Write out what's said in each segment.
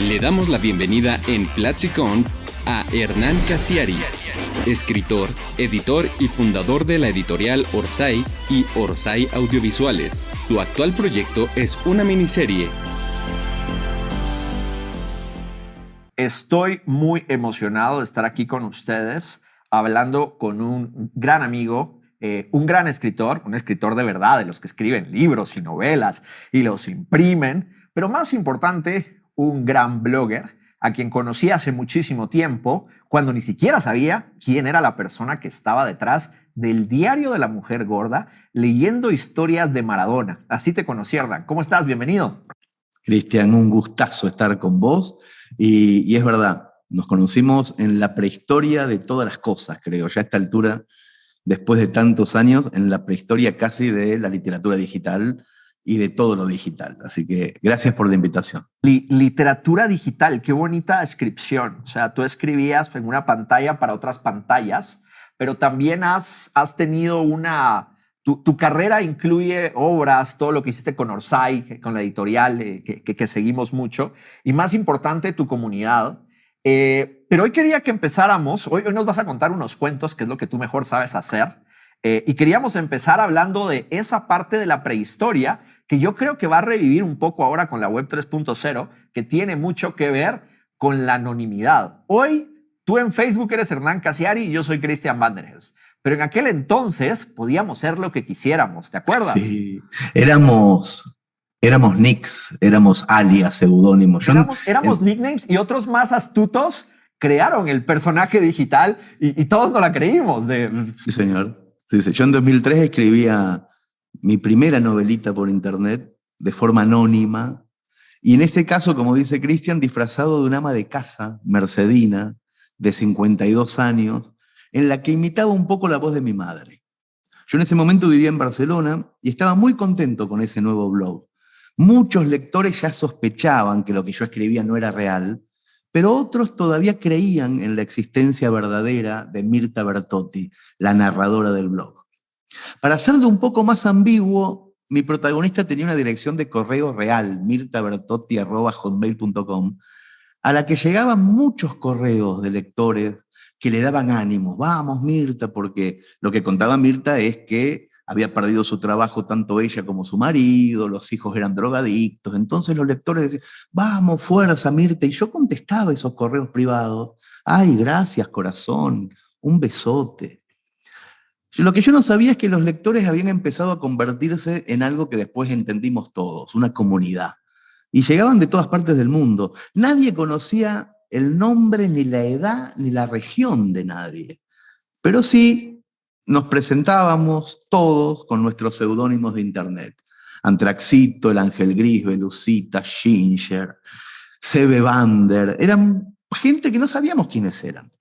Le damos la bienvenida en Platzicon a Hernán Casiari, escritor, editor y fundador de la editorial Orsay y Orsay Audiovisuales. Su actual proyecto es una miniserie. Estoy muy emocionado de estar aquí con ustedes, hablando con un gran amigo, un gran escritor, un escritor de verdad, de los que escriben libros y novelas y los imprimen, pero más importante, un gran blogger, a quien conocí hace muchísimo tiempo, cuando ni siquiera sabía quién era la persona que estaba detrás del Diario de la Mujer Gorda, leyendo historias de Maradona. Así te conocí, Hernán. ¿Cómo estás? Bienvenido. Cristian, un gustazo estar con vos. Y es verdad, nos conocimos en la prehistoria de todas las cosas, creo. Ya a esta altura, después de tantos años, en la prehistoria casi de la literatura digital y de todo lo digital. Así que gracias por la invitación. Literatura digital, qué bonita descripción. O sea, tú escribías en una pantalla para otras pantallas, pero también has tenido una... Tu carrera incluye obras, todo lo que hiciste con Orsay, con la editorial, que seguimos mucho, y más importante, tu comunidad. Pero hoy quería que empezáramos, hoy nos vas a contar unos cuentos, que es lo que tú mejor sabes hacer, y queríamos empezar hablando de esa parte de la prehistoria que yo creo que va a revivir un poco ahora con la Web 3.0, que tiene mucho que ver con la anonimidad. Hoy tú en Facebook eres Hernán Casiari y yo soy Christian Vanderhelst. Pero en aquel entonces podíamos ser lo que quisiéramos, ¿te acuerdas? Sí, éramos nicks, éramos alias, seudónimos. Éramos nicknames y otros más astutos crearon el personaje digital y todos no la creímos. Sí, señor. Sí. Yo en 2003 escribía mi primera novelita por internet de forma anónima y en este caso, como dice Christian, disfrazado de una ama de casa, mercedina, de 52 años, en la que imitaba un poco la voz de mi madre. Yo en ese momento vivía en Barcelona y estaba muy contento con ese nuevo blog. Muchos lectores ya sospechaban que lo que yo escribía no era real, pero otros todavía creían en la existencia verdadera de Mirta Bertotti, la narradora del blog. Para hacerlo un poco más ambiguo, mi protagonista tenía una dirección de correo real, mirtabertotti@hotmail.com, a la que llegaban muchos correos de lectores que le daban ánimos. Vamos, Mirta, porque lo que contaba Mirta es que había perdido su trabajo tanto ella como su marido, los hijos eran drogadictos. Entonces los lectores decían, vamos, fuerza, Mirta. Y yo contestaba esos correos privados. Ay, gracias, corazón, un besote. Lo que yo no sabía es que los lectores habían empezado a convertirse en algo que después entendimos todos, una comunidad. Y llegaban de todas partes del mundo. Nadie conocía el nombre, ni la edad, ni la región de nadie. Pero sí nos presentábamos todos con nuestros seudónimos de internet. Antraxito, El Ángel Gris, Belusita, Ginger, Sebe Bander. Eran gente que no sabíamos quiénes eran.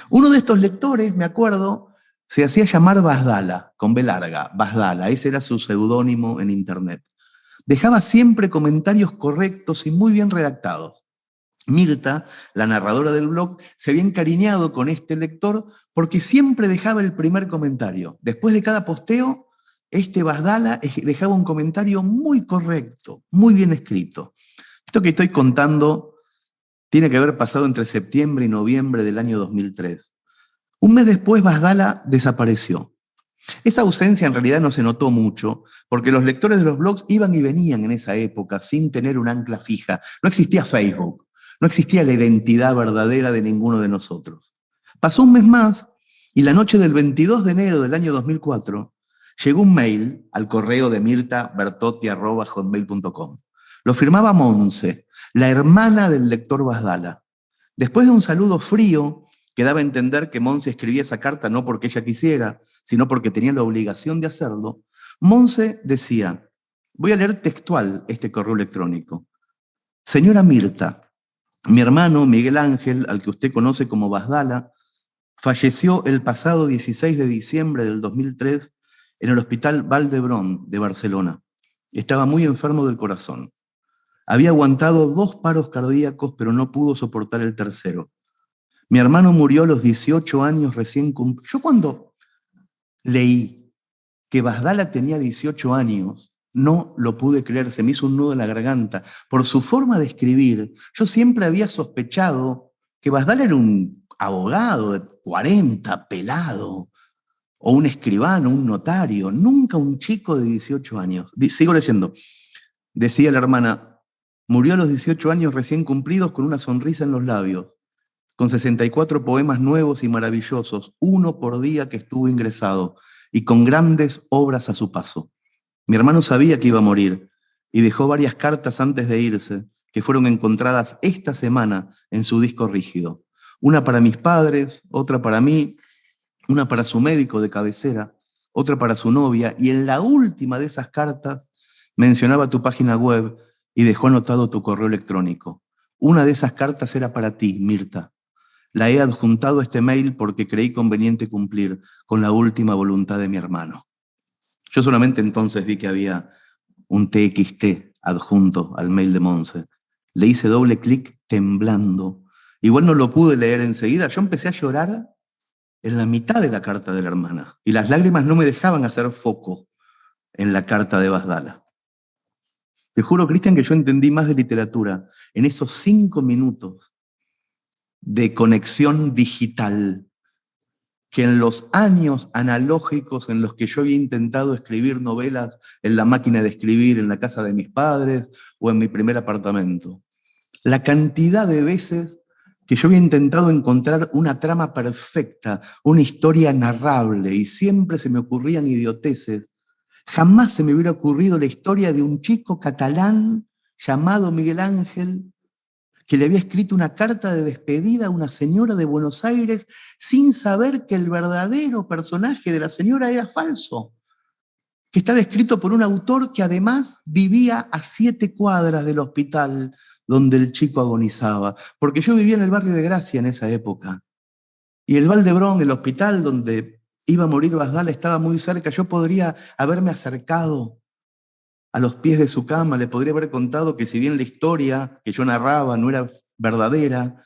Uno de estos lectores, me acuerdo, se hacía llamar Basdala, con B larga, Basdala. Ese era su seudónimo en internet. Dejaba siempre comentarios correctos y muy bien redactados. Mirta, la narradora del blog, se había encariñado con este lector porque siempre dejaba el primer comentario. Después de cada posteo, este Basdala dejaba un comentario muy correcto, muy bien escrito. Esto que estoy contando tiene que haber pasado entre septiembre y noviembre del año 2003. Un mes después, Basdala desapareció. Esa ausencia en realidad no se notó mucho, porque los lectores de los blogs iban y venían en esa época sin tener un ancla fija. No existía Facebook. No existía la identidad verdadera de ninguno de nosotros. Pasó un mes más y la noche del 22 de enero del año 2004 llegó un mail al correo de mirtabertotti@hotmail.com. Lo firmaba Monse, la hermana del lector Basdala. Después de un saludo frío que daba a entender que Monse escribía esa carta no porque ella quisiera, sino porque tenía la obligación de hacerlo, Monse decía, voy a leer textual este correo electrónico. Señora Mirta, mi hermano Miguel Ángel, al que usted conoce como Basdala, falleció el pasado 16 de diciembre del 2003 en el Hospital Vall d'Hebron de Barcelona. Estaba muy enfermo del corazón. Había aguantado 2 paros cardíacos, pero no pudo soportar el tercero. Mi hermano murió a los 18 años recién cumplidos. Yo cuando leí que Basdala tenía 18 años, No lo pude creer, se me hizo un nudo en la garganta. Por su forma de escribir, yo siempre había sospechado que Basdala era un abogado de 40, pelado, o un escribano, un notario, nunca un chico de 18 años. Sigo leyendo. Decía la hermana, murió a los 18 años recién cumplidos con una sonrisa en los labios, con 64 poemas nuevos y maravillosos, uno por día que estuvo ingresado, y con grandes obras a su paso. Mi hermano sabía que iba a morir y dejó varias cartas antes de irse, que fueron encontradas esta semana en su disco rígido. Una para mis padres, otra para mí, una para su médico de cabecera, otra para su novia, y en la última de esas cartas mencionaba tu página web y dejó anotado tu correo electrónico. Una de esas cartas era para ti, Mirta. La he adjuntado a este mail porque creí conveniente cumplir con la última voluntad de mi hermano. Yo solamente entonces vi que había un TXT adjunto al mail de Monse. Le hice doble clic temblando. Igual no lo pude leer enseguida. Yo empecé a llorar en la mitad de la carta de la hermana. Y las lágrimas no me dejaban hacer foco en la carta de Basdala. Te juro, Cristian, que yo entendí más de literatura en esos 5 minutos de conexión digital que en los años analógicos en los que yo había intentado escribir novelas en la máquina de escribir en la casa de mis padres o en mi primer apartamento. La cantidad de veces que yo había intentado encontrar una trama perfecta, una historia narrable, y siempre se me ocurrían idioteces. Jamás se me hubiera ocurrido la historia de un chico catalán llamado Miguel Ángel, que le había escrito una carta de despedida a una señora de Buenos Aires sin saber que el verdadero personaje de la señora era falso, que estaba escrito por un autor que además vivía a 7 cuadras del hospital donde el chico agonizaba, porque yo vivía en el barrio de Gracia en esa época, y el Valdebrón, el hospital donde iba a morir Basdala, estaba muy cerca. Yo podría haberme acercado a los pies de su cama, le podría haber contado que si bien la historia que yo narraba no era verdadera,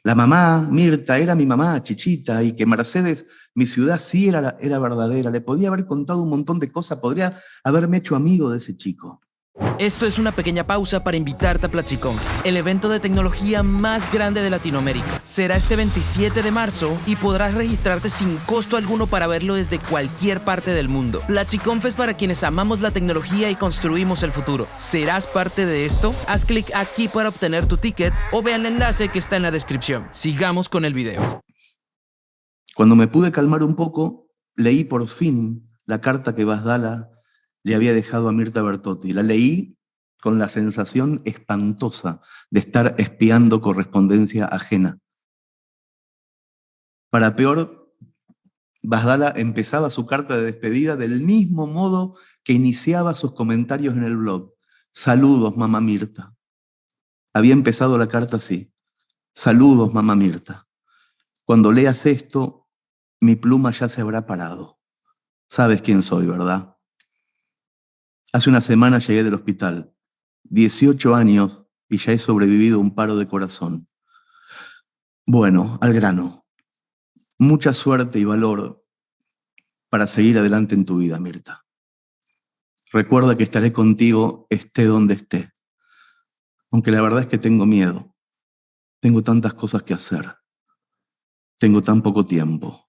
la mamá, Mirta, era mi mamá, Chichita, y que Mercedes, mi ciudad, sí era verdadera. Le podía haber contado un montón de cosas, podría haberme hecho amigo de ese chico. Esto es una pequeña pausa para invitarte a PlatziConf, el evento de tecnología más grande de Latinoamérica. Será este 27 de marzo y podrás registrarte sin costo alguno para verlo desde cualquier parte del mundo. PlatziConf es para quienes amamos la tecnología y construimos el futuro. ¿Serás parte de esto? Haz clic aquí para obtener tu ticket o vea el enlace que está en la descripción. Sigamos con el video. Cuando me pude calmar un poco, leí por fin la carta que Basdala le había dejado a Mirta Bertotti. La leí con la sensación espantosa de estar espiando correspondencia ajena. Para peor, Basdala empezaba su carta de despedida del mismo modo que iniciaba sus comentarios en el blog. Saludos, mamá Mirta. Había empezado la carta así. Saludos, mamá Mirta. Cuando leas esto, mi pluma ya se habrá parado. Sabes quién soy, ¿verdad? Hace una semana llegué del hospital, 18 años y ya he sobrevivido a un paro de corazón. Bueno, al grano. Mucha suerte y valor para seguir adelante en tu vida, Mirta. Recuerda que estaré contigo esté donde esté. Aunque la verdad es que tengo miedo. Tengo tantas cosas que hacer. Tengo tan poco tiempo.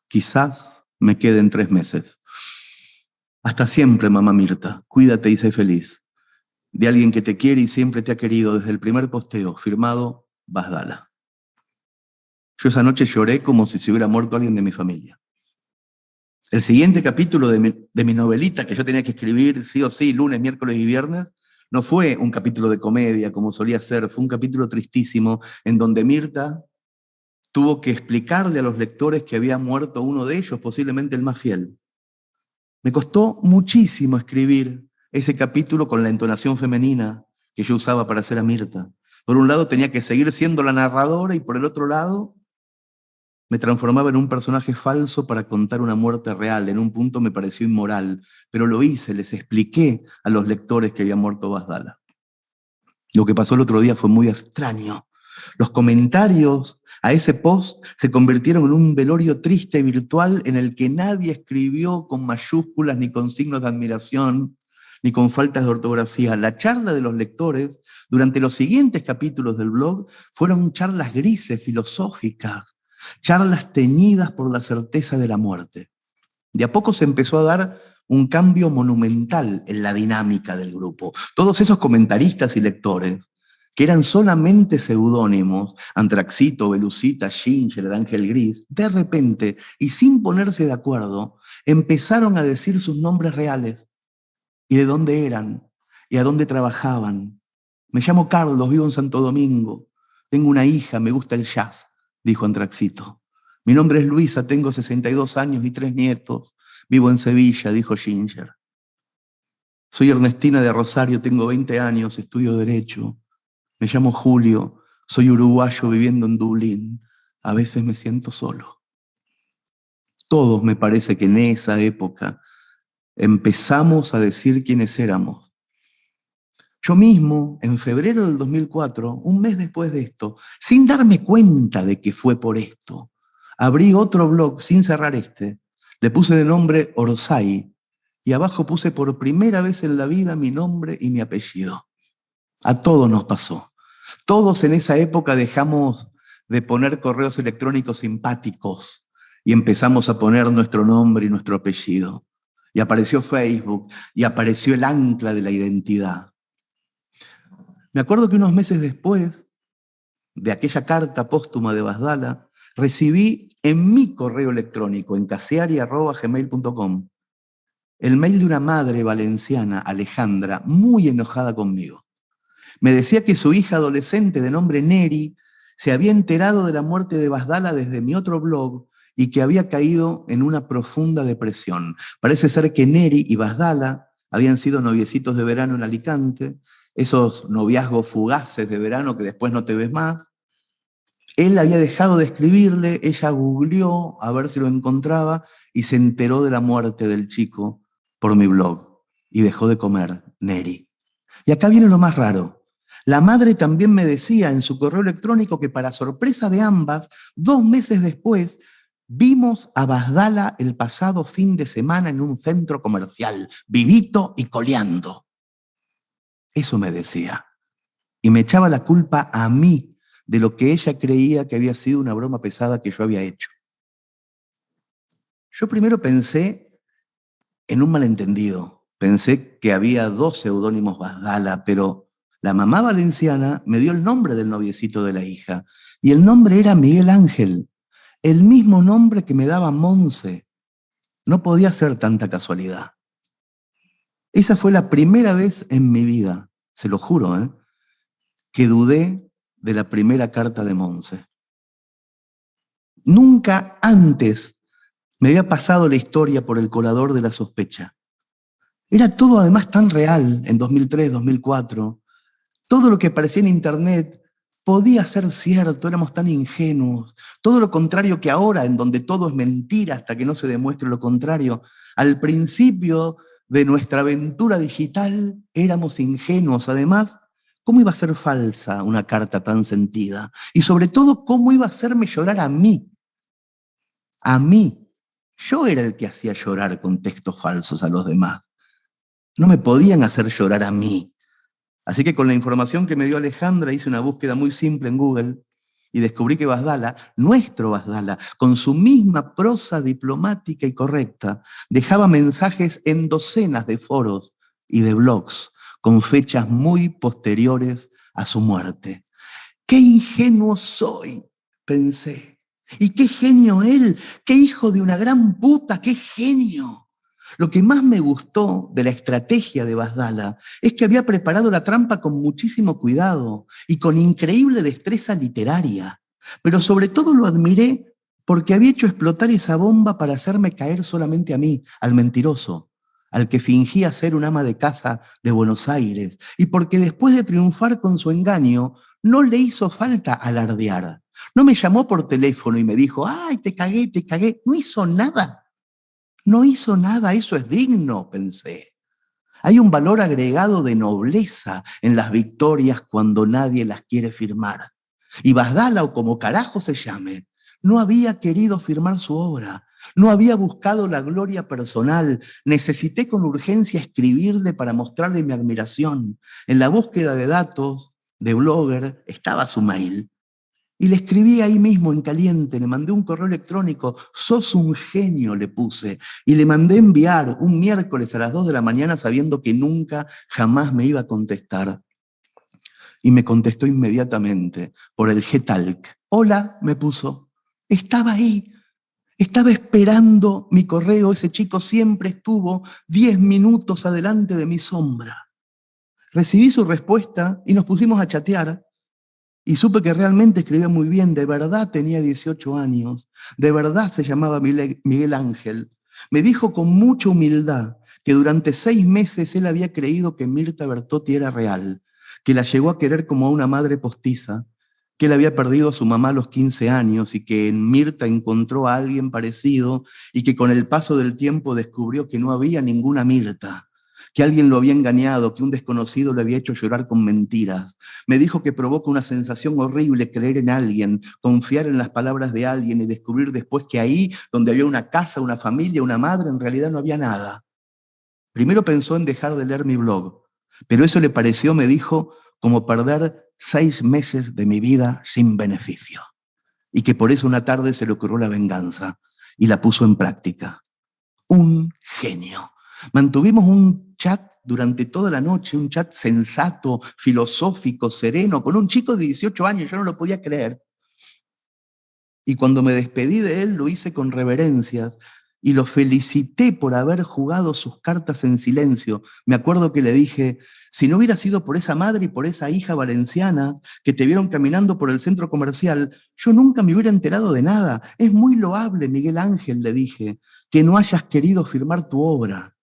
Quizás me queden 3 meses. Hasta siempre, mamá Mirta. Cuídate y sé feliz. De alguien que te quiere y siempre te ha querido desde el primer posteo, firmado Basdala. Yo esa noche lloré como si se hubiera muerto alguien de mi familia. El siguiente capítulo de mi novelita, que yo tenía que escribir sí o sí, lunes, miércoles y viernes, no fue un capítulo de comedia como solía ser, fue un capítulo tristísimo en donde Mirta tuvo que explicarle a los lectores que había muerto uno de ellos, posiblemente el más fiel. Me costó muchísimo escribir ese capítulo con la entonación femenina que yo usaba para hacer a Mirta. Por un lado tenía que seguir siendo la narradora y por el otro lado me transformaba en un personaje falso para contar una muerte real. En un punto me pareció inmoral, pero lo hice, les expliqué a los lectores que había muerto Basdala. Lo que pasó el otro día fue muy extraño. Los comentarios a ese post se convirtieron en un velorio triste y virtual en el que nadie escribió con mayúsculas ni con signos de admiración. ni con faltas de ortografía. La charla de los lectores durante los siguientes capítulos del blog fueron charlas grises, filosóficas, charlas teñidas por la certeza de la muerte. De a poco se empezó a dar un cambio monumental en la dinámica del grupo. Todos esos comentaristas y lectores, que eran solamente seudónimos, Antraxito, Belucita, Ginger, el Ángel Gris, de repente, y sin ponerse de acuerdo, empezaron a decir sus nombres reales, y de dónde eran, y a dónde trabajaban. Me llamo Carlos, vivo en Santo Domingo, tengo una hija, me gusta el jazz, dijo Antraxito. Mi nombre es Luisa, tengo 62 años y 3 nietos, vivo en Sevilla, dijo Ginger. Soy Ernestina de Rosario, tengo 20 años, estudio Derecho. Me llamo Julio, soy uruguayo viviendo en Dublín. A veces me siento solo. Todos me parece que en esa época empezamos a decir quiénes éramos. Yo mismo, en febrero del 2004, un mes después de esto, sin darme cuenta de que fue por esto, abrí otro blog sin cerrar este. Le puse de nombre Orsay y abajo puse por primera vez en la vida mi nombre y mi apellido. A todos nos pasó. Todos en esa época dejamos de poner correos electrónicos simpáticos y empezamos a poner nuestro nombre y nuestro apellido. Y apareció Facebook y apareció el ancla de la identidad. Me acuerdo que unos meses después de aquella carta póstuma de Basdala, recibí en mi correo electrónico, en casiari@gmail.com, el mail de una madre valenciana, Alejandra, muy enojada conmigo. Me decía que su hija adolescente de nombre Neri se había enterado de la muerte de Basdala desde mi otro blog y que había caído en una profunda depresión. Parece ser que Neri y Basdala habían sido noviecitos de verano en Alicante, esos noviazgos fugaces de verano que después no te ves más. Él había dejado de escribirle, ella googleó a ver si lo encontraba y se enteró de la muerte del chico por mi blog y dejó de comer, Neri. Y acá viene lo más raro. La madre también me decía en su correo electrónico que para sorpresa de ambas, 2 meses después, vimos a Basdala el pasado fin de semana en un centro comercial, vivito y coleando. Eso me decía. Y me echaba la culpa a mí de lo que ella creía que había sido una broma pesada que yo había hecho. Yo primero pensé en un malentendido. Pensé que había 2 seudónimos Basdala, pero la mamá valenciana me dio el nombre del noviecito de la hija. Y el nombre era Miguel Ángel, el mismo nombre que me daba Monse. No podía ser tanta casualidad. Esa fue la primera vez en mi vida, se lo juro, que dudé de la primera carta de Monse. Nunca antes me había pasado la historia por el colador de la sospecha. Era todo además tan real en 2003, 2004. Todo lo que aparecía en internet podía ser cierto, éramos tan ingenuos. Todo lo contrario que ahora, en donde todo es mentira hasta que no se demuestre lo contrario. Al principio de nuestra aventura digital éramos ingenuos. Además, ¿cómo iba a ser falsa una carta tan sentida? Y sobre todo, ¿cómo iba a hacerme llorar a mí? A mí. Yo era el que hacía llorar con textos falsos a los demás. No me podían hacer llorar a mí. Así que con la información que me dio Alejandra hice una búsqueda muy simple en Google y descubrí que Basdala, nuestro Basdala, con su misma prosa diplomática y correcta, dejaba mensajes en docenas de foros y de blogs con fechas muy posteriores a su muerte. ¡Qué ingenuo soy!, pensé. ¡Y qué genio él! ¡Qué hijo de una gran puta! ¡Qué genio! Lo que más me gustó de la estrategia de Basdala es que había preparado la trampa con muchísimo cuidado y con increíble destreza literaria. Pero sobre todo lo admiré porque había hecho explotar esa bomba para hacerme caer solamente a mí, al mentiroso, al que fingía ser un ama de casa de Buenos Aires, y porque después de triunfar con su engaño, no le hizo falta alardear. No me llamó por teléfono y me dijo, ¡ay, te cagué, te cagué! No hizo nada. No hizo nada, eso es digno, pensé. Hay un valor agregado de nobleza en las victorias cuando nadie las quiere firmar. Y Basdala, o como carajo se llame, no había querido firmar su obra, No había buscado la gloria personal. Necesité con urgencia escribirle para mostrarle mi admiración. En la búsqueda de datos, de blogger, estaba su mail. Y le escribí ahí mismo en caliente, le mandé un correo electrónico, sos un genio, le puse. Y le mandé enviar un miércoles a las 2 de la mañana sabiendo que nunca, jamás me iba a contestar. Y me contestó inmediatamente por el Gtalk. Hola, me puso. Estaba ahí. Estaba esperando mi correo. Ese chico siempre estuvo 10 minutos adelante de mi sombra. Recibí su respuesta y nos pusimos a chatear. Y supe que realmente escribía muy bien, de verdad tenía 18 años, de verdad se llamaba Miguel Ángel. Me dijo con mucha humildad que durante 6 meses él había creído que Mirta Bertotti era real, que la llegó a querer como a una madre postiza, que él había perdido a su mamá a los 15 años y que en Mirta encontró a alguien parecido y que con el paso del tiempo descubrió que no había ninguna Mirta, que alguien lo había engañado, que un desconocido le había hecho llorar con mentiras. Me dijo que provoca una sensación horrible creer en alguien, confiar en las palabras de alguien y descubrir después que ahí, donde había una casa, una familia, una madre, en realidad no había nada. Primero pensó en dejar de leer mi blog, pero eso le pareció, me dijo, como perder 6 meses de mi vida sin beneficio. Y que por eso una tarde se le ocurrió la venganza y la puso en práctica. Un genio. Mantuvimos un chat durante toda la noche, un chat sensato, filosófico, sereno, con un chico de 18 años, yo no lo podía creer. Y cuando me despedí de él, lo hice con reverencias y lo felicité por haber jugado sus cartas en silencio. Me acuerdo que le dije, si no hubiera sido por esa madre y por esa hija valenciana que te vieron caminando por el centro comercial, yo nunca me hubiera enterado de nada. Es muy loable, Miguel Ángel, le dije, que no hayas querido firmar tu obra.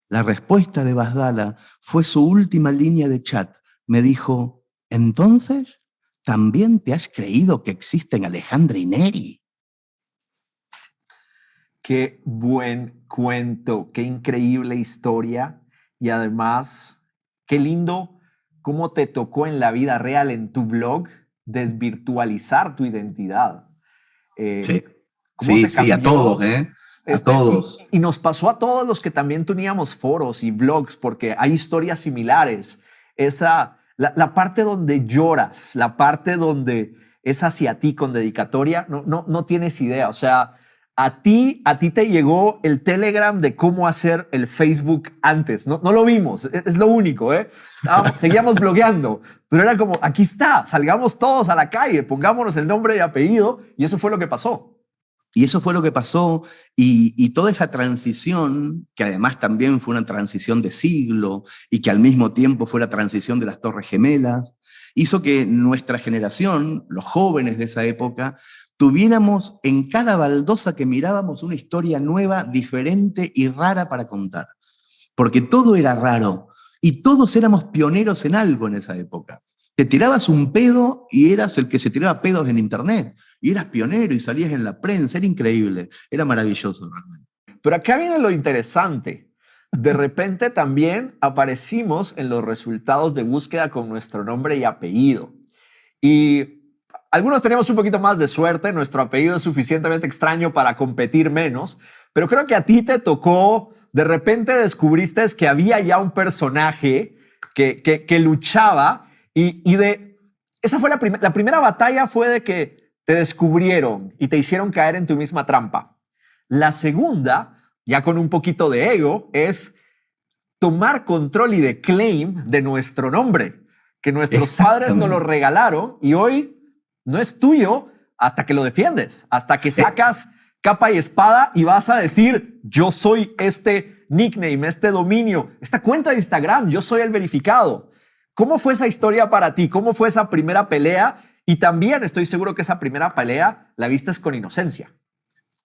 La respuesta de Basdala fue su última línea de chat. Me dijo, ¿entonces también te has creído que existen Alejandra y Neri? Qué buen cuento, qué increíble historia y además, qué lindo cómo te tocó en la vida real, en tu blog, desvirtualizar tu identidad. Sí, ¿Cómo te sí, cambió? a todos, a todos. Y nos pasó a todos los que también teníamos foros y blogs, porque hay historias similares. La parte donde lloras, la parte donde es hacia ti con dedicatoria, no tienes idea. O sea, a ti te llegó el Telegram de cómo hacer el Facebook antes. No lo vimos, es lo único, ¿eh? Seguíamos blogueando, pero era como, aquí está, salgamos todos a la calle, pongámonos el nombre y apellido, y eso fue lo que pasó. Y eso fue lo que pasó, y toda esa transición, que además también fue una transición de siglo, y que al mismo tiempo fue la transición de las Torres Gemelas, hizo que nuestra generación, los jóvenes de esa época, tuviéramos en cada baldosa que mirábamos una historia nueva, diferente y rara para contar. Porque todo era raro, y todos éramos pioneros en algo en esa época. Te tirabas un pedo y eras el que se tiraba pedos en internet. Y eras pionero y salías en la prensa, era increíble, era maravilloso realmente. Pero acá viene lo interesante. De repente también aparecimos en los resultados de búsqueda con nuestro nombre y apellido. Y algunos teníamos un poquito más de suerte, nuestro apellido es suficientemente extraño para competir menos, pero creo que a ti te tocó, de repente descubriste que había ya un personaje que luchaba esa fue la primera batalla fue de que te descubrieron y te hicieron caer en tu misma trampa. La segunda, ya con un poquito de ego, es tomar control y de claim de nuestro nombre, que nuestros padres nos lo regalaron y hoy no es tuyo hasta que lo defiendes, hasta que sacas capa y espada y vas a decir, yo soy este nickname, este dominio, esta cuenta de Instagram, yo soy el verificado. ¿Cómo fue esa historia para ti? ¿Cómo fue esa primera pelea? Y también estoy seguro que esa primera pelea la vistes con inocencia.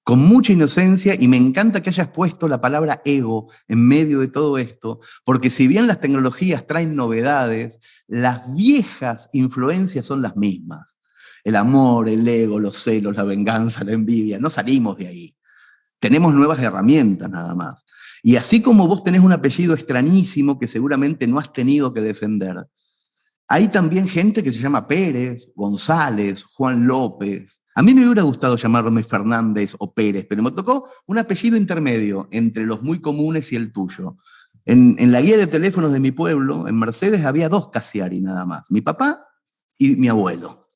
Con mucha inocencia, y me encanta que hayas puesto la palabra ego en medio de todo esto, porque si bien las tecnologías traen novedades, las viejas influencias son las mismas. El amor, el ego, los celos, la venganza, la envidia, no salimos de ahí. Tenemos nuevas herramientas nada más. Y así como vos tenés un apellido extrañísimo que seguramente no has tenido que defender, hay también gente que se llama Pérez, González, Juan López, A mí me hubiera gustado llamarme Fernández o Pérez, pero me tocó un apellido intermedio entre los muy comunes y el tuyo. En la guía de teléfonos de mi pueblo, en Mercedes, había 2 Casiari nada más, mi papá y mi abuelo.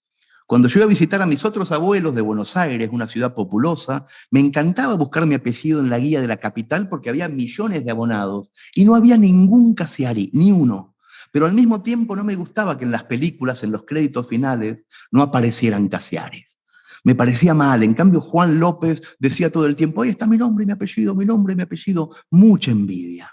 Cuando yo iba a visitar a mis otros abuelos de Buenos Aires, una ciudad populosa, me encantaba buscar mi apellido en la guía de la capital porque había millones de abonados y no había ningún Casiari, ni uno. Pero al mismo tiempo no me gustaba que en las películas, en los créditos finales, no aparecieran Casiaris. Me parecía mal. En cambio, Juan López decía todo el tiempo, ahí está mi nombre y mi apellido, mi nombre y mi apellido. Mucha envidia.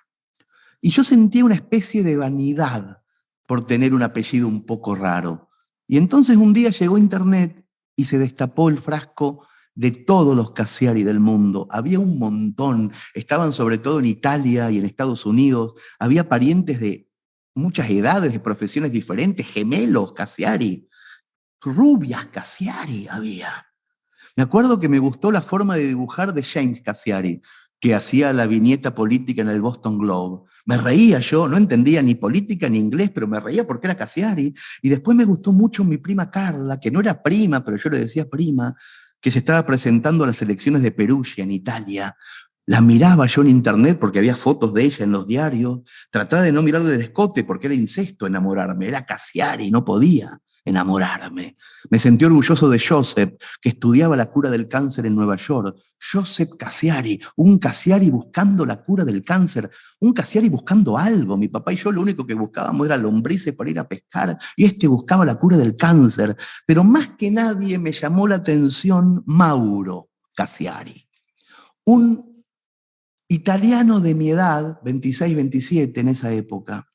Y yo sentía una especie de vanidad por tener un apellido un poco raro. Y entonces un día llegó Internet y se destapó el frasco de todos los Casiari del mundo. Había un montón. Estaban sobre todo en Italia y en Estados Unidos. Había parientes de muchas edades, de profesiones diferentes, gemelos Casiari. Rubias Casiari había. Me acuerdo que me gustó la forma de dibujar de James Casiari, que hacía la viñeta política en el Boston Globe. Me reía yo, no entendía ni política ni inglés, pero me reía porque era Casiari. Y después me gustó mucho mi prima Carla, que no era prima, pero yo le decía prima, que se estaba presentando a las elecciones de Perugia en Italia. La miraba yo en internet porque había fotos de ella en los diarios. Trataba de no mirarle el escote porque era incesto enamorarme. Era Casiari, no podía enamorarme. Me sentí orgulloso de Joseph, que estudiaba la cura del cáncer en Nueva York. Joseph Casiari, un Casiari buscando la cura del cáncer, un Casiari buscando algo. Mi papá y yo lo único que buscábamos era lombrices para ir a pescar, y este buscaba la cura del cáncer. Pero más que nadie me llamó la atención Mauro Casiari, un italiano de mi edad, 26, 27 en esa época,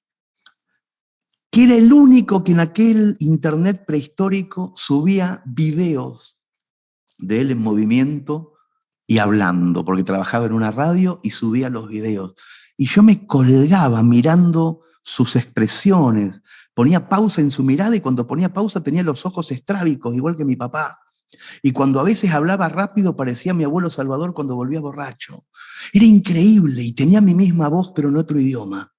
que era el único que en aquel internet prehistórico subía videos de él en movimiento y hablando, porque trabajaba en una radio y subía los videos. Y yo me colgaba mirando sus expresiones, ponía pausa en su mirada y cuando ponía pausa tenía los ojos estrábicos, igual que mi papá. Y cuando a veces hablaba rápido parecía mi abuelo Salvador cuando volvía borracho. Era increíble y tenía mi misma voz pero en otro idioma.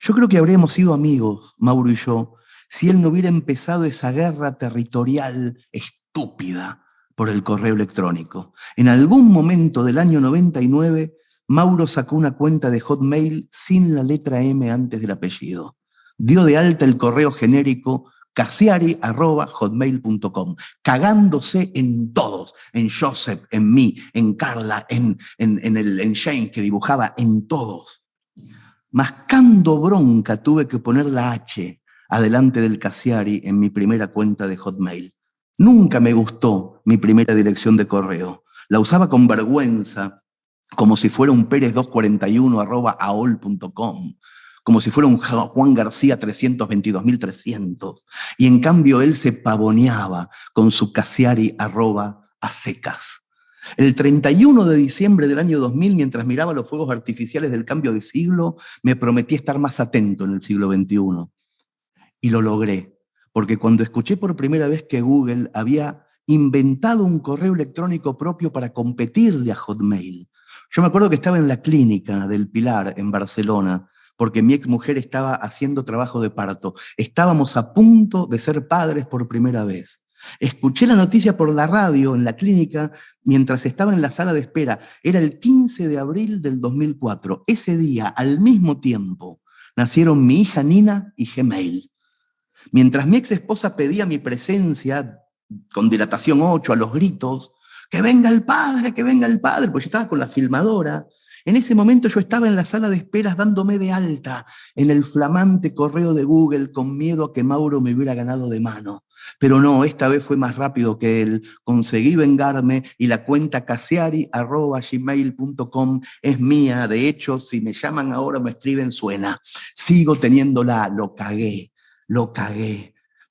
Yo creo que habríamos sido amigos, Mauro y yo, si él no hubiera empezado esa guerra territorial estúpida por el correo electrónico. En algún momento del año 99, Mauro sacó una cuenta de Hotmail sin la letra M antes del apellido. Dio de alta el correo genérico casiari@hotmail.com, cagándose en todos, en Joseph, en mí, en Carla, en James, que dibujaba, en todos. Mascando bronca tuve que poner la H adelante del Casiari en mi primera cuenta de Hotmail. Nunca me gustó mi primera dirección de correo. La usaba con vergüenza, como si fuera un Pérez241@aol.com, como si fuera un Juan García 322.300. Y en cambio él se pavoneaba con su Casiari@a-secas. El 31 de diciembre del año 2000, mientras miraba los fuegos artificiales del cambio de siglo, me prometí estar más atento en el siglo XXI. Y lo logré, porque cuando escuché por primera vez que Google había inventado un correo electrónico propio para competirle a Hotmail, yo me acuerdo que estaba en la clínica del Pilar, en Barcelona, porque mi exmujer estaba haciendo trabajo de parto. Estábamos a punto de ser padres por primera vez. Escuché la noticia por la radio en la clínica mientras estaba en la sala de espera. Era el 15 de abril del 2004. Ese día, al mismo tiempo, nacieron mi hija Nina y Gmail. Mientras mi ex esposa pedía mi presencia con dilatación 8 a los gritos, que venga el padre, pues yo estaba con la filmadora. En ese momento yo estaba en la sala de esperas dándome de alta en el flamante correo de Google con miedo a que Mauro me hubiera ganado de mano. Pero no, esta vez fue más rápido que él. Conseguí vengarme y la cuenta casiari@gmail.com es mía. De hecho, si me llaman ahora o me escriben, suena. Sigo teniéndola. Lo cagué.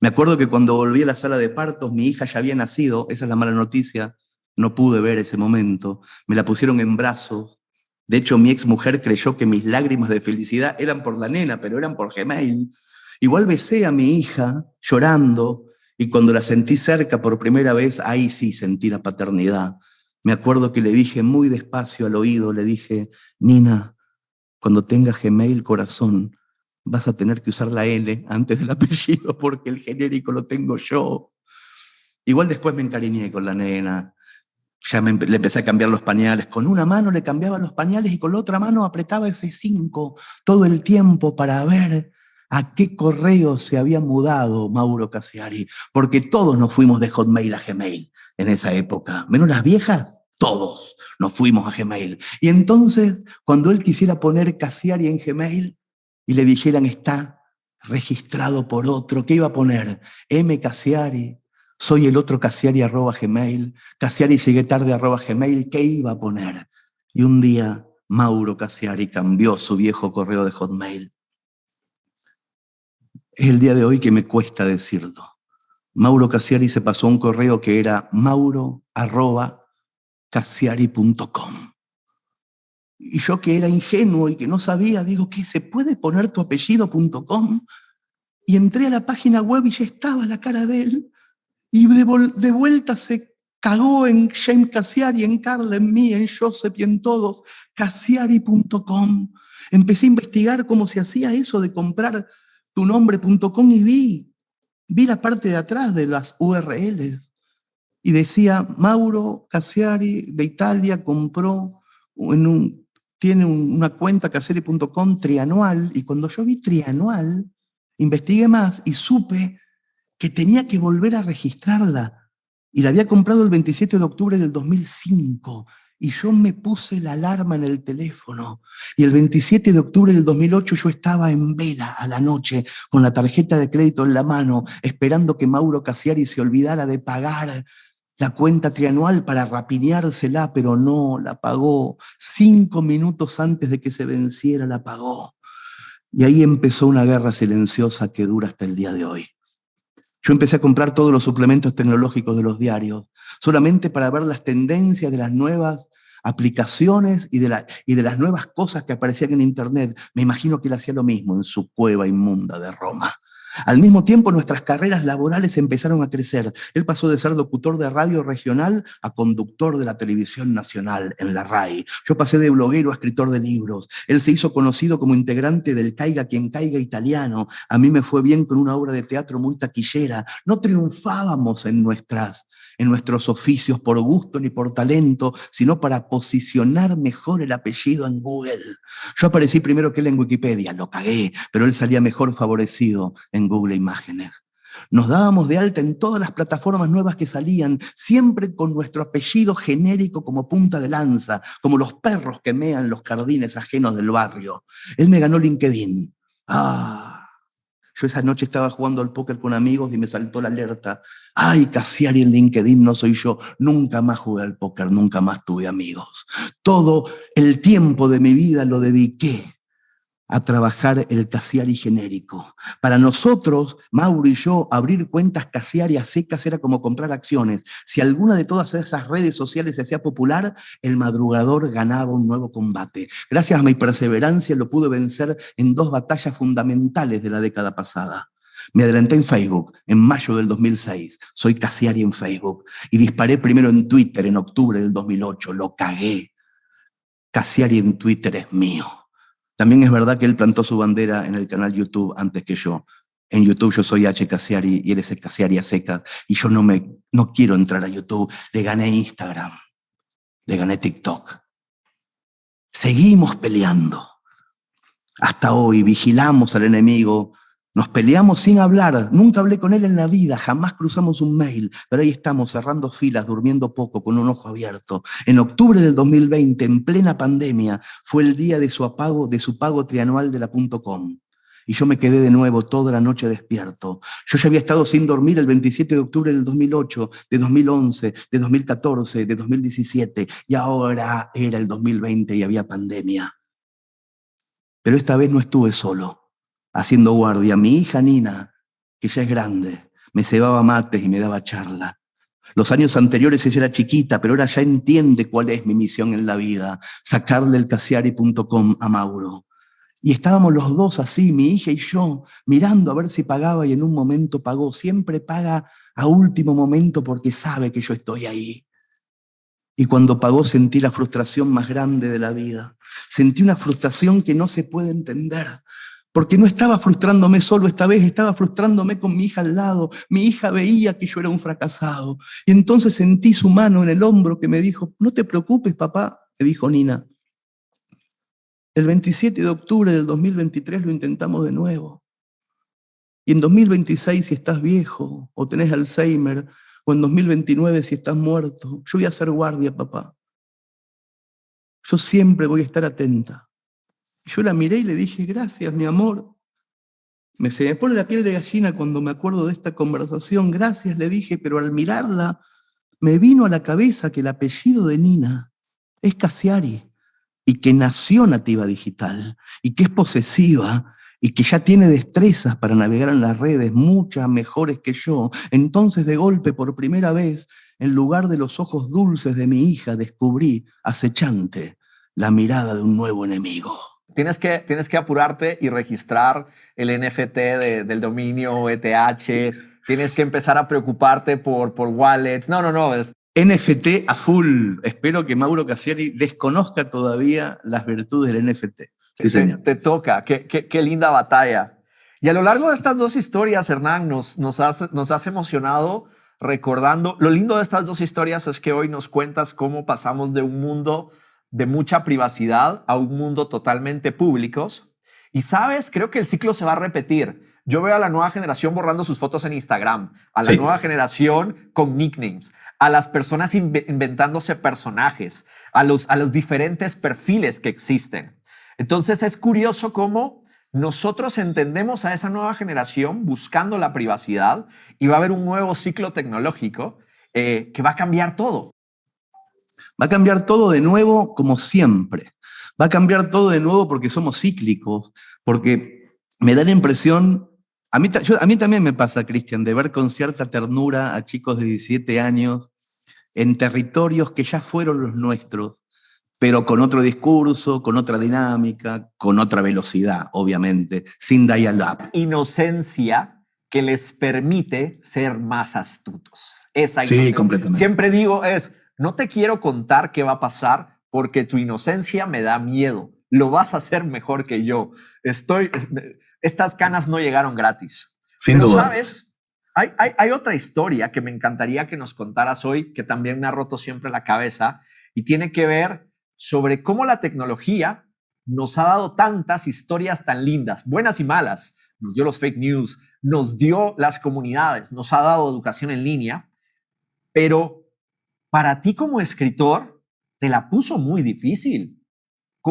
Me acuerdo que cuando volví a la sala de partos, mi hija ya había nacido. Esa es la mala noticia. No pude ver ese momento. Me la pusieron en brazos. De hecho, mi exmujer creyó que mis lágrimas de felicidad eran por la nena, pero eran por Gmail. Igual besé a mi hija llorando y cuando la sentí cerca por primera vez, ahí sí sentí la paternidad. Me acuerdo que le dije muy despacio al oído, le dije, Nina, cuando tengas Gmail corazón, vas a tener que usar la L antes del apellido porque el genérico lo tengo yo. Igual después me encariñé con la nena. Ya le empecé a cambiar los pañales. Con una mano le cambiaba los pañales y con la otra mano apretaba F5 todo el tiempo para ver a qué correo se había mudado Mauro Cassiari. Porque todos nos fuimos de Hotmail a Gmail en esa época. Menos las viejas, todos nos fuimos a Gmail. Y entonces, cuando él quisiera poner Cassiari en Gmail y le dijeran está registrado por otro, ¿qué iba a poner? M. Cassiari. Soy el otro Cassiari @gmail, Cassiari llegué tarde @gmail, ¿qué iba a poner? Y un día Mauro Cassiari cambió su viejo correo de Hotmail. Es el día de hoy que me cuesta decirlo. Mauro Cassiari se pasó a un correo que era mauro@cassiari.com. Y yo que era ingenuo y que no sabía, digo, ¿qué? ¿Se puede poner tu apellido.com? Y entré a la página web y ya estaba la cara de él. Y de vuelta se cagó en James Cassiari, en Carl, en mí, en Joseph y en todos. Cassiari.com. Empecé a investigar cómo se hacía eso de comprar tunombre.com y vi la parte de atrás de las URLs. Y decía, Mauro Cassiari de Italia compró, tiene una cuenta cassiari.com trianual. Y cuando yo vi trianual, investigué más y supe que tenía que volver a registrarla. Y la había comprado el 27 de octubre del 2005. Y yo me puse la alarma en el teléfono. Y el 27 de octubre del 2008 yo estaba en vela a la noche, con la tarjeta de crédito en la mano, esperando que Mauro Cassiari se olvidara de pagar la cuenta trianual para rapiñársela, pero no, la pagó. 5 minutos antes de que se venciera, la pagó. Y ahí empezó una guerra silenciosa que dura hasta el día de hoy. Yo empecé a comprar todos los suplementos tecnológicos de los diarios, solamente para ver las tendencias de las nuevas aplicaciones y de las nuevas cosas que aparecían en Internet. Me imagino que él hacía lo mismo en su cueva inmunda de Roma. Al mismo tiempo, nuestras carreras laborales empezaron a crecer. Él pasó de ser locutor de radio regional a conductor de la televisión nacional en la RAI. Yo pasé de bloguero a escritor de libros. Él se hizo conocido como integrante del Caiga quien caiga italiano. A mí me fue bien con una obra de teatro muy taquillera. No triunfábamos en nuestros oficios por gusto ni por talento, sino para posicionar mejor el apellido en Google. Yo aparecí primero que él en Wikipedia, lo cagué, pero él salía mejor favorecido en Google Imágenes. Nos dábamos de alta en todas las plataformas nuevas que salían, siempre con nuestro apellido genérico como punta de lanza, como los perros que mean los jardines ajenos del barrio. Él me ganó LinkedIn. Yo esa noche estaba jugando al póker con amigos y me saltó la alerta. Ay, Cassiari en LinkedIn no soy yo. Nunca más jugué al póker, nunca más tuve amigos. Todo el tiempo de mi vida lo dediqué a trabajar el Cassiari genérico. Para nosotros, Mauro y yo, abrir cuentas Cassiari a secas era como comprar acciones. Si alguna de todas esas redes sociales se hacía popular, el madrugador ganaba un nuevo combate. Gracias a mi perseverancia lo pude vencer en 2 batallas fundamentales de la década pasada. Me adelanté en Facebook en mayo del 2006. Soy Cassiari en Facebook. Y disparé primero en Twitter en octubre del 2008. Lo cagué. Cassiari en Twitter es mío. También es verdad que él plantó su bandera en el canal YouTube antes que yo. En YouTube yo soy H. Cassiari y él es el Cassiari a secas. Y yo no quiero entrar a YouTube. Le gané Instagram. Le gané TikTok. Seguimos peleando. Hasta hoy vigilamos al enemigo. Nos peleamos sin hablar. Nunca hablé con él en la vida. Jamás cruzamos un mail. Pero ahí estamos cerrando filas, durmiendo poco, con un ojo abierto. En octubre del 2020, en plena pandemia, fue el día de su pago trianual de la .com. Y yo me quedé de nuevo toda la noche despierto. Yo ya había estado sin dormir el 27 de octubre del 2008, de 2011, de 2014, de 2017. Y ahora era el 2020 y había pandemia. Pero esta vez no estuve solo, haciendo guardia. Mi hija Nina, que ya es grande, me cebaba mates y me daba charla. Los años anteriores ella era chiquita, pero ahora ya entiende cuál es mi misión en la vida, sacarle el Cassiari.com a Mauro. Y estábamos los dos así, mi hija y yo, mirando a ver si pagaba y en un momento pagó. Siempre paga a último momento porque sabe que yo estoy ahí. Y cuando pagó sentí la frustración más grande de la vida. Sentí una frustración que no se puede entender. Porque no estaba frustrándome solo esta vez, estaba frustrándome con mi hija al lado. Mi hija veía que yo era un fracasado. Y entonces sentí su mano en el hombro que me dijo, no te preocupes, papá, me dijo Nina. El 27 de octubre del 2023 lo intentamos de nuevo. Y en 2026, si estás viejo o tenés Alzheimer, o en 2029, si estás muerto, yo voy a ser guardia, papá. Yo siempre voy a estar atenta. Yo la miré y le dije, gracias, mi amor. Se me pone la piel de gallina cuando me acuerdo de esta conversación. Gracias, le dije, pero al mirarla me vino a la cabeza que el apellido de Nina es Casiari y que nació nativa digital y que es posesiva y que ya tiene destrezas para navegar en las redes, muchas mejores que yo. Entonces, de golpe, por primera vez, en lugar de los ojos dulces de mi hija, descubrí, acechante, la mirada de un nuevo enemigo. Tienes que apurarte y registrar el NFT del dominio ETH. Tienes que empezar a preocuparte por wallets. No. NFT a full. Espero que Mauro Casiari desconozca todavía las virtudes del NFT. Sí, señor. Te toca. Qué linda batalla. Y a lo largo de estas dos historias, Hernán, nos has emocionado recordando. Lo lindo de estas dos historias es que hoy nos cuentas cómo pasamos de un mundo de mucha privacidad a un mundo totalmente públicos. Y sabes, creo que el ciclo se va a repetir. Yo veo a la nueva generación borrando sus fotos en Instagram, a la nueva generación con nicknames, a las personas inventándose personajes, a los diferentes perfiles que existen. Entonces es curioso cómo nosotros entendemos a esa nueva generación buscando la privacidad y va a haber un nuevo ciclo tecnológico que va a cambiar todo. Va a cambiar todo de nuevo como siempre. Va a cambiar todo de nuevo porque somos cíclicos, porque me da la impresión, a mí también me pasa, Cristian, de ver con cierta ternura a chicos de 17 años en territorios que ya fueron los nuestros, pero con otro discurso, con otra dinámica, con otra velocidad, obviamente, sin dial-up. Inocencia que les permite ser más astutos. Esa sí, completamente. Siempre digo no te quiero contar qué va a pasar porque tu inocencia me da miedo. Lo vas a hacer mejor que yo. Estas canas no llegaron gratis. Sin duda. ¿Sabes? Hay otra historia que me encantaría que nos contaras hoy, que también me ha roto siempre la cabeza, y tiene que ver sobre cómo la tecnología nos ha dado tantas historias tan lindas, buenas y malas. Nos dio los fake news, nos dio las comunidades, nos ha dado educación en línea, pero para ti como escritor te la puso muy difícil.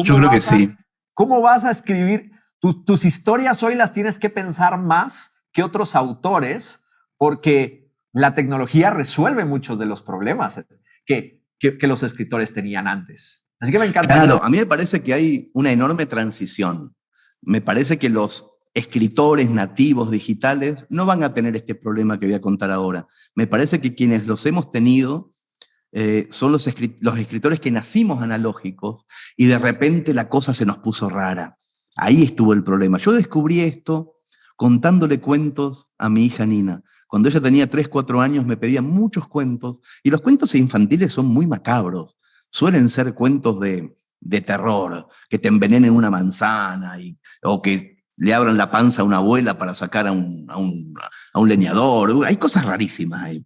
Yo creo que sí. ¿Cómo vas a escribir? Tus historias hoy las tienes que pensar más que otros autores porque la tecnología resuelve muchos de los problemas que los escritores tenían antes. Así que me encanta. Claro, a mí me parece que hay una enorme transición. Me parece que los escritores nativos digitales no van a tener este problema que voy a contar ahora. Me parece que quienes los hemos tenido son los escritores que nacimos analógicos y de repente la cosa se nos puso rara. Ahí estuvo el problema. Yo descubrí esto contándole cuentos a mi hija Nina. Cuando ella tenía 3, 4 años me pedía muchos cuentos y los cuentos infantiles son muy macabros. Suelen ser cuentos de terror, que te envenenen una manzana o que le abran la panza a una abuela para sacar a un leñador. Hay cosas rarísimas ahí.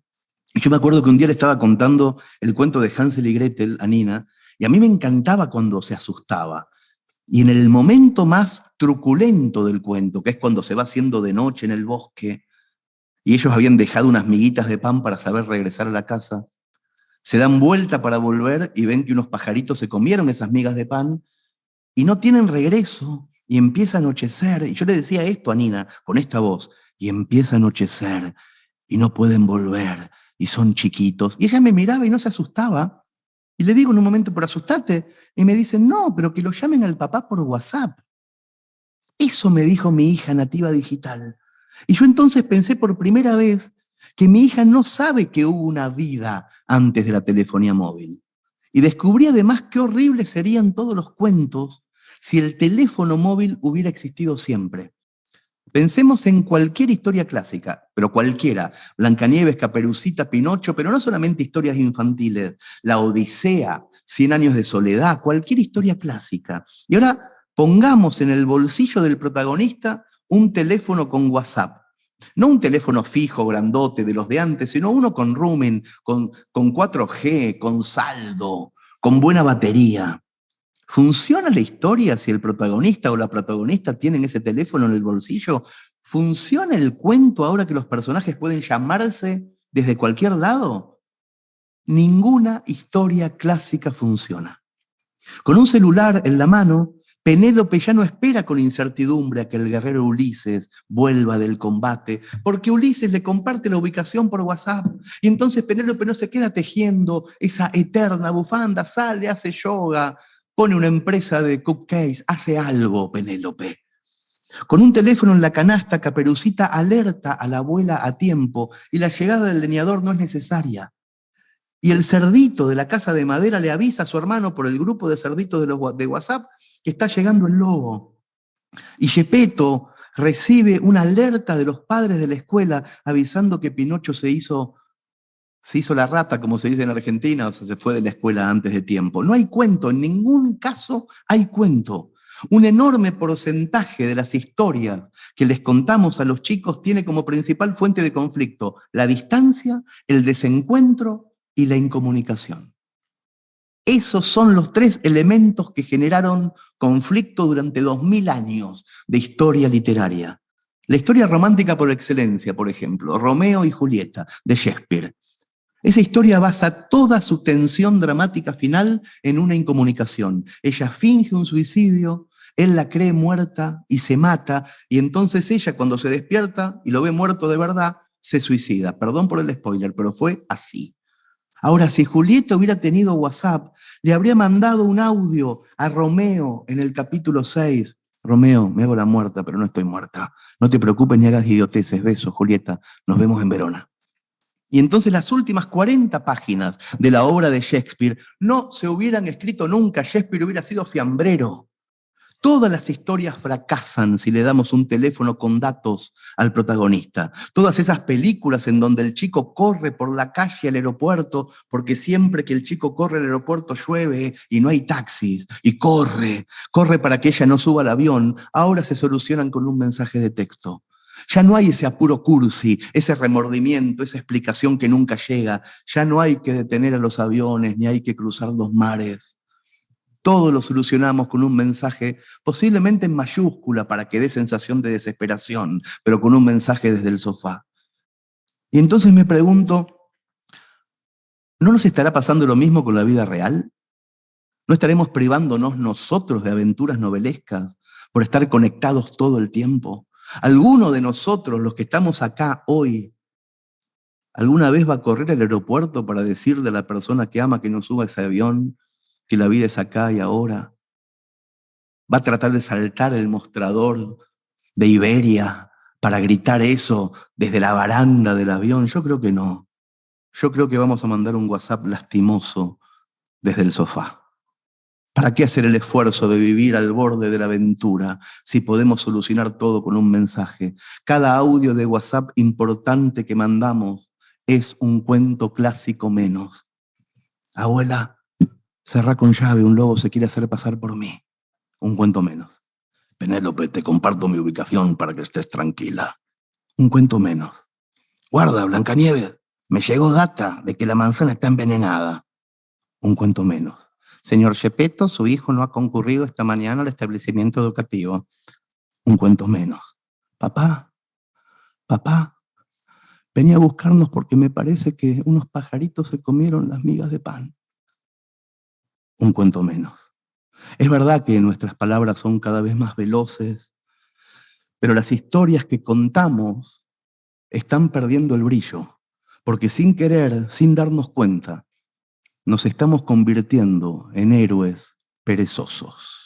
Y yo me acuerdo que un día le estaba contando el cuento de Hansel y Gretel a Nina, y a mí me encantaba cuando se asustaba. Y en el momento más truculento del cuento, que es cuando se va haciendo de noche en el bosque, y ellos habían dejado unas miguitas de pan para saber regresar a la casa, se dan vuelta para volver y ven que unos pajaritos se comieron esas migas de pan y no tienen regreso, y empieza a anochecer. Y yo le decía esto a Nina con esta voz, y empieza a anochecer y no pueden volver. Y son chiquitos. Y ella me miraba y no se asustaba. Y le digo en un momento, pero asustate. Y me dice, no, pero que lo llamen al papá por WhatsApp. Eso me dijo mi hija nativa digital. Y yo entonces pensé por primera vez que mi hija no sabe que hubo una vida antes de la telefonía móvil. Y descubrí además qué horribles serían todos los cuentos si el teléfono móvil hubiera existido siempre. Pensemos en cualquier historia clásica, pero cualquiera. Blancanieves, Caperucita, Pinocho, pero no solamente historias infantiles. La Odisea, 100 años de soledad, cualquier historia clásica. Y ahora Pongamos en el bolsillo del protagonista un teléfono con WhatsApp. No un teléfono fijo, grandote, de los de antes, sino uno con roaming, con 4G, con saldo, con buena batería. ¿Funciona la historia si el protagonista o la protagonista tienen ese teléfono en el bolsillo? ¿Funciona el cuento ahora que los personajes pueden llamarse desde cualquier lado? Ninguna historia clásica funciona. Con un celular en la mano, Penélope ya no espera con incertidumbre a que el guerrero Ulises vuelva del combate, porque Ulises le comparte la ubicación por WhatsApp, y entonces Penélope no se queda tejiendo esa eterna bufanda, sale, hace yoga, pone una empresa de cupcakes, hace algo Penélope. Con un teléfono en la canasta, Caperucita alerta a la abuela a tiempo, y la llegada del leñador no es necesaria. Y el cerdito de la casa de madera le avisa a su hermano por el grupo de cerditos de WhatsApp que está llegando el lobo. Y Gepetto recibe una alerta de los padres de la escuela avisando que Pinocho se hizo la rata, como se dice en Argentina, o sea, se fue de la escuela antes de tiempo. No hay cuento, en ningún caso hay cuento. Un enorme porcentaje de las historias que les contamos a los chicos tiene como principal fuente de conflicto la distancia, el desencuentro y la incomunicación. Esos son los tres elementos que generaron conflicto durante 2000 años de historia literaria. La historia romántica por excelencia, por ejemplo, Romeo y Julieta, de Shakespeare. Esa historia basa toda su tensión dramática final en una incomunicación. Ella finge un suicidio, él la cree muerta y se mata, y entonces ella, cuando se despierta y lo ve muerto de verdad, se suicida. Perdón por el spoiler, pero fue así. Ahora, si Julieta hubiera tenido WhatsApp, le habría mandado un audio a Romeo en el capítulo 6. Romeo, me hago la muerta, pero no estoy muerta. No te preocupes ni hagas idioteces. Besos, Julieta. Nos vemos en Verona. Y entonces las últimas 40 páginas de la obra de Shakespeare no se hubieran escrito nunca. Shakespeare hubiera sido fiambrero. Todas las historias fracasan si le damos un teléfono con datos al protagonista. Todas esas películas en donde el chico corre por la calle al aeropuerto, porque siempre que el chico corre al aeropuerto llueve y no hay taxis, y corre para que ella no suba al avión, ahora se solucionan con un mensaje de texto. Ya no hay ese apuro cursi, ese remordimiento, esa explicación que nunca llega. Ya no hay que detener a los aviones, ni hay que cruzar los mares. Todo lo solucionamos con un mensaje, posiblemente en mayúscula para que dé sensación de desesperación, pero con un mensaje desde el sofá. Y entonces me pregunto, ¿no nos estará pasando lo mismo con la vida real? ¿No estaremos privándonos nosotros de aventuras novelescas por estar conectados todo el tiempo? ¿Alguno de nosotros, los que estamos acá hoy, alguna vez va a correr al aeropuerto para decirle a la persona que ama que no suba ese avión, que la vida es acá y ahora? ¿Va a tratar de saltar el mostrador de Iberia para gritar eso desde la baranda del avión? Yo creo que no. Yo creo que vamos a mandar un WhatsApp lastimoso desde el sofá. ¿Para qué hacer el esfuerzo de vivir al borde de la aventura si podemos solucionar todo con un mensaje? Cada audio de WhatsApp importante que mandamos es un cuento clásico menos. Abuela, cerrá con llave, un lobo se quiere hacer pasar por mí. Un cuento menos. Penélope, te comparto mi ubicación para que estés tranquila. Un cuento menos. Guarda, Blancanieves, me llegó data de que la manzana está envenenada. Un cuento menos. Señor Gepetto, su hijo no ha concurrido esta mañana al establecimiento educativo. Un cuento menos. Papá, venía a buscarnos porque me parece que unos pajaritos se comieron las migas de pan. Un cuento menos. Es verdad que nuestras palabras son cada vez más veloces, pero las historias que contamos están perdiendo el brillo, porque sin querer, sin darnos cuenta, nos estamos convirtiendo en héroes perezosos.